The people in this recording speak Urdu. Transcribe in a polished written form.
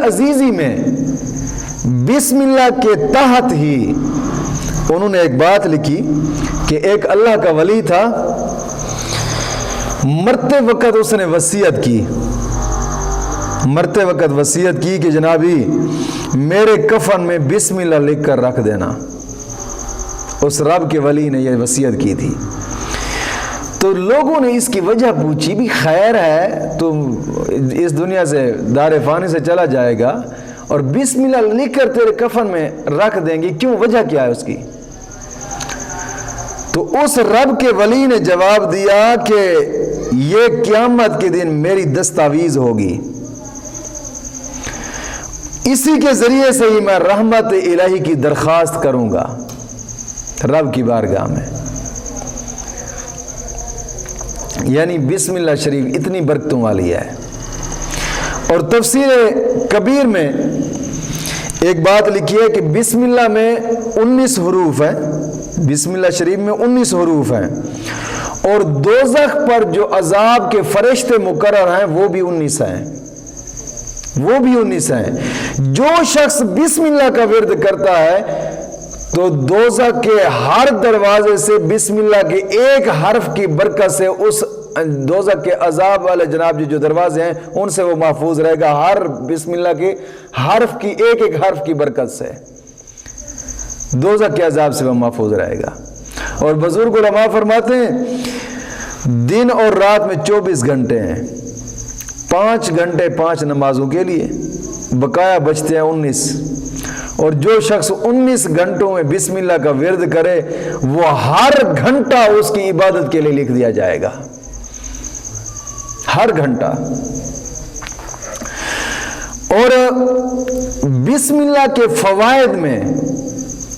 عزیزی میں بسم اللہ کے تحت ہی انہوں نے ایک بات لکھی کہ ایک اللہ کا ولی تھا، مرتے وقت اس نے وصیت کی، مرتے وقت وصیت کی کہ جنابی میرے کفن میں بسم اللہ لکھ کر رکھ دینا۔ اس رب کے ولی نے یہ وصیت کی تھی۔ تو لوگوں نے اس کی وجہ پوچھی، بھی خیر ہے تو اس دنیا سے دار فانی سے چلا جائے گا اور بسم اللہ لکھ کر تیرے کفن میں رکھ دیں گے، کیوں، وجہ کیا ہے اس کی؟ تو اس رب کے ولی نے جواب دیا کہ یہ قیامت کے دن میری دستاویز ہوگی، اسی کے ذریعے سے ہی میں رحمت الہی کی درخواست کروں گا رب کی بارگاہ میں۔ یعنی بسم اللہ شریف اتنی برکتوں والی ہے۔ اور تفسیر کبیر میں ایک بات لکھی ہے کہ بسم اللہ میں 19 حروف ہیں، بسم اللہ شریف میں 19 حروف ہیں، اور دوزخ پر جو عذاب کے فرشتے مقرر ہیں وہ بھی 19 ہیں، وہ بھی 19 ہیں۔ جو شخص بسم اللہ کا ورد کرتا ہے تو دوزخ کے ہر دروازے سے بسم اللہ کے ایک حرف کی برکت سے اس دوزخ کے عذاب والے جناب جو دروازے ہیں ان سے وہ محفوظ رہے گا، ہر بسم اللہ کے حرف کی ایک ایک حرف کی برکت سے دوزخ کے عذاب سے وہ محفوظ رہے گا۔ اور بزرگ علماء فرماتے ہیں دن اور رات میں 24 گھنٹے ہیں، 5 گھنٹے 5 نمازوں کے لیے، بقایا بچتے ہیں 19، اور جو شخص 19 گھنٹوں میں بسم اللہ کا ورد کرے وہ ہر گھنٹہ اس کی عبادت کے لیے لکھ دیا جائے گا، ہر گھنٹہ۔ اور بسم اللہ کے فوائد میں